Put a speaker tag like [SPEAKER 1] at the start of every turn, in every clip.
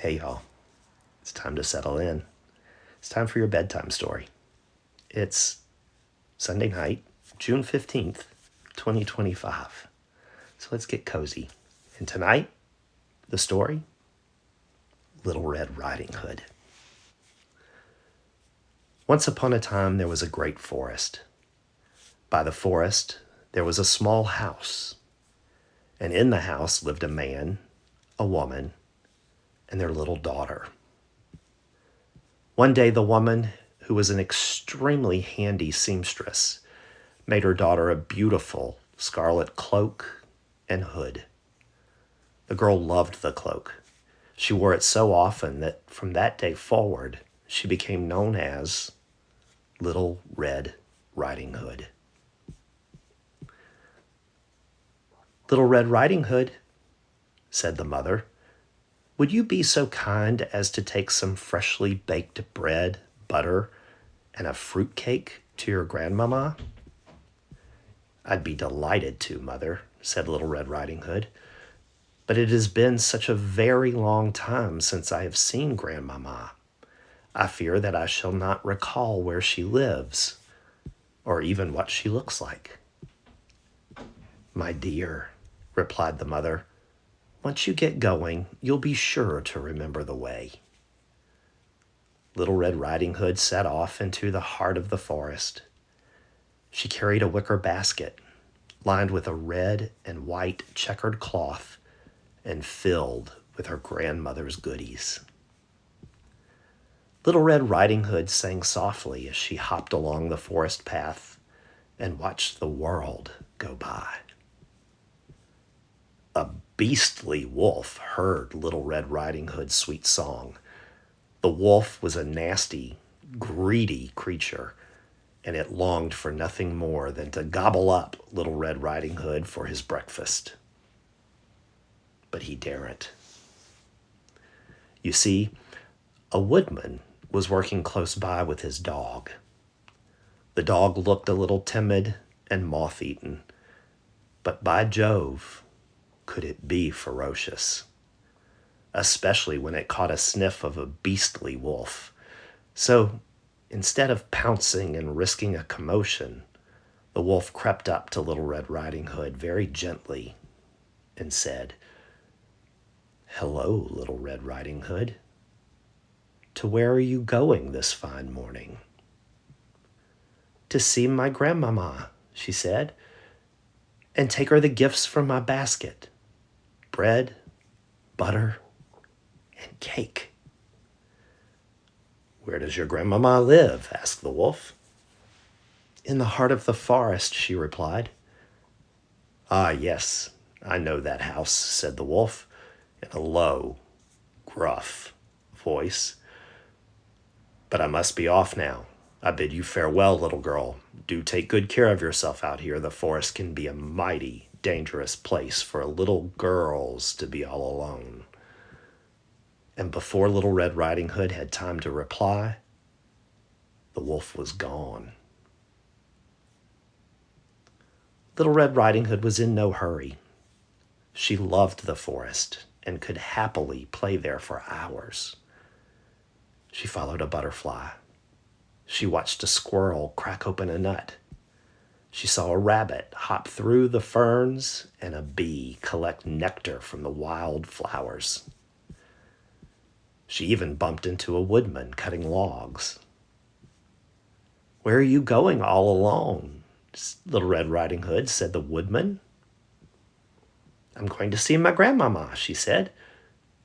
[SPEAKER 1] Hey y'all, it's time to settle in. It's time for your bedtime story. It's Sunday night, June 15th, 2025. So let's get cozy. And tonight, the story, Little Red Riding Hood. Once upon a time, there was a great forest. By the forest, there was a small house. And in the house lived a man, a woman, and their little daughter. One day, the woman, who was an extremely handy seamstress, made her daughter a beautiful scarlet cloak and hood. The girl loved the cloak. She wore it so often that from that day forward, she became known as Little Red Riding Hood. Little Red Riding Hood, said the mother, would you be so kind as to take some freshly baked bread, butter, and a fruit cake to your grandmama? I'd be delighted to, Mother, said Little Red Riding Hood. But it has been such a very long time since I have seen grandmama. I fear that I shall not recall where she lives, or even what she looks like. My dear, replied the mother, once you get going, you'll be sure to remember the way. Little Red Riding Hood set off into the heart of the forest. She carried a wicker basket lined with a red and white checkered cloth and filled with her grandmother's goodies. Little Red Riding Hood sang softly as she hopped along the forest path and watched the world go by. A beastly wolf heard Little Red Riding Hood's sweet song. The wolf was a nasty, greedy creature, and it longed for nothing more than to gobble up Little Red Riding Hood for his breakfast. But he daren't. You see, a woodman was working close by with his dog. The dog looked a little timid and moth-eaten, but by Jove, could it be ferocious, especially when it caught a sniff of a beastly wolf. So instead of pouncing and risking a commotion, the wolf crept up to Little Red Riding Hood very gently and said, Hello, Little Red Riding Hood. To where are you going this fine morning? To see my grandmama, she said, and take her the gifts from my basket. Bread, butter, and cake. Where does your grandmama live? Asked the wolf. In the heart of the forest, she replied. Ah, yes, I know that house, said the wolf in a low, gruff voice. But I must be off now. I bid you farewell, little girl. Do take good care of yourself out here. The forest can be a mighty dangerous place for little girls to be all alone. And before Little Red Riding Hood had time to reply, the wolf was gone. Little Red Riding Hood was in no hurry. She loved the forest and could happily play there for hours. She followed a butterfly. She watched a squirrel crack open a nut. She saw a rabbit hop through the ferns and a bee collect nectar from the wild flowers. She even bumped into a woodman cutting logs. Where are you going all alone, Little Red Riding Hood, said the woodman. I'm going to see my grandmama, she said,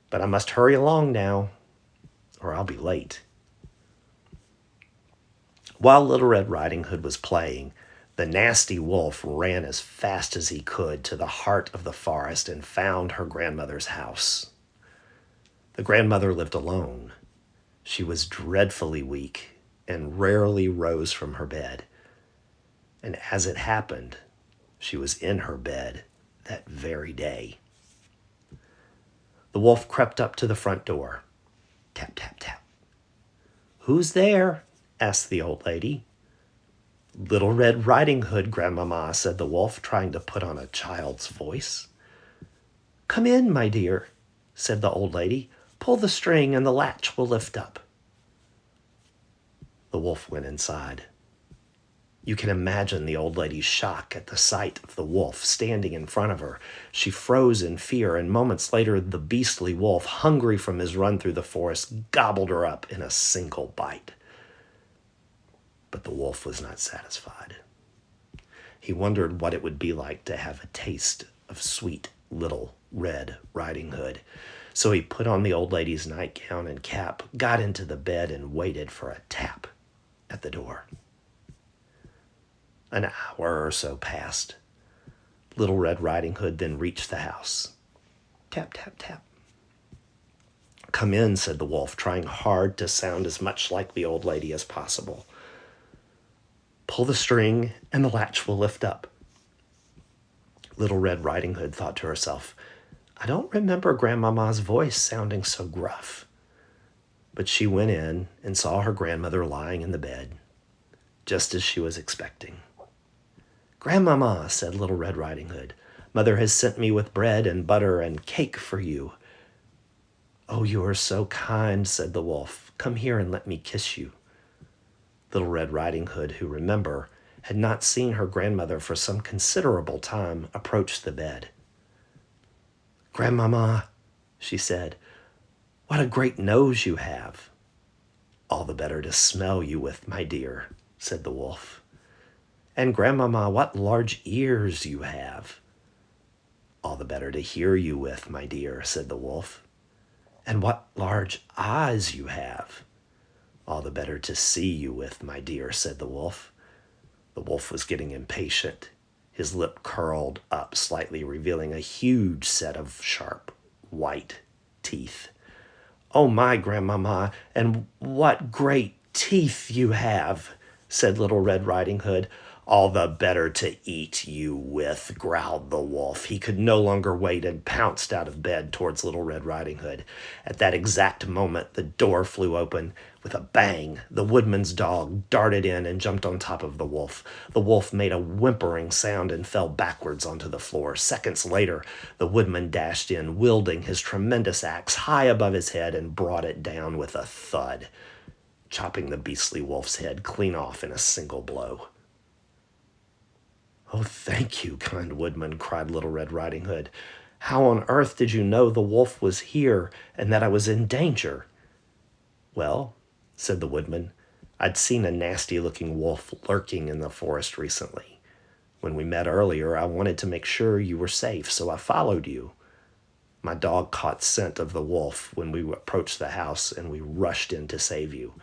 [SPEAKER 1] but I must hurry along now, or I'll be late. While Little Red Riding Hood was playing, the nasty wolf ran as fast as he could to the heart of the forest and found her grandmother's house. The grandmother lived alone. She was dreadfully weak and rarely rose from her bed. And as it happened, she was in her bed that very day. The wolf crept up to the front door. Tap, tap, tap. Who's there? Asked the old lady. Little Red Riding Hood, Grandmama, said the wolf, trying to put on a child's voice. Come in, my dear, said the old lady, Pull the string and the latch will lift up. The wolf went inside. You can imagine the old lady's shock at the sight of the wolf standing in front of her. She froze in fear, and moments later, the beastly wolf, hungry from his run through the forest, gobbled her up in a single bite. But the wolf was not satisfied. He wondered what it would be like to have a taste of sweet little Red Riding Hood. So he put on the old lady's nightgown and cap, got into the bed, and waited for a tap at the door. An hour or so passed. Little Red Riding Hood then reached the house. Tap, tap, tap. Come in, said the wolf, trying hard to sound as much like the old lady as possible. Pull the string and the latch will lift up. Little Red Riding Hood thought to herself, I don't remember Grandmama's voice sounding so gruff. But she went in and saw her grandmother lying in the bed, just as she was expecting. Grandmama, said Little Red Riding Hood, Mother has sent me with bread and butter and cake for you. Oh, you are so kind, said the wolf. Come here and let me kiss you. Little Red Riding Hood, who, remember, had not seen her grandmother for some considerable time, approached the bed. Grandmama, she said, what a great nose you have. All the better to smell you with, my dear, said the wolf. And Grandmama, what large ears you have. All the better to hear you with, my dear, said the wolf. And what large eyes you have. All the better to see you with, my dear, said the wolf. The wolf was getting impatient. His lip curled up slightly, revealing a huge set of sharp, white teeth. Oh, my Grandmama, and what great teeth you have, said Little Red Riding Hood. All the better to eat you with, growled the wolf. He could no longer wait and pounced out of bed towards Little Red Riding Hood. At that exact moment, the door flew open. With a bang, the woodman's dog darted in and jumped on top of the wolf. The wolf made a whimpering sound and fell backwards onto the floor. Seconds later, the woodman dashed in, wielding his tremendous axe high above his head, and brought it down with a thud, chopping the beastly wolf's head clean off in a single blow. Oh, thank you, kind woodman, cried Little Red Riding Hood. How on earth did you know the wolf was here and that I was in danger? Well, said the woodman, I'd seen a nasty-looking wolf lurking in the forest recently. When we met earlier, I wanted to make sure you were safe, so I followed you. My dog caught scent of the wolf when we approached the house, and we rushed in to save you.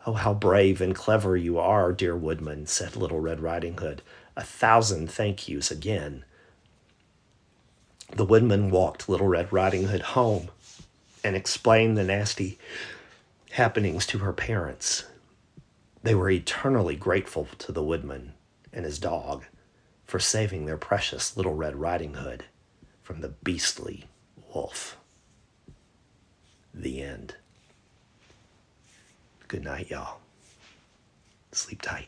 [SPEAKER 1] Oh, how brave and clever you are, dear woodman, said Little Red Riding Hood. 1,000 thank yous again. The woodman walked Little Red Riding Hood home and explained the nasty happenings to her parents. They were eternally grateful to the woodman and his dog for saving their precious Little Red Riding Hood from the beastly wolf. The end. Good night, y'all. Sleep tight.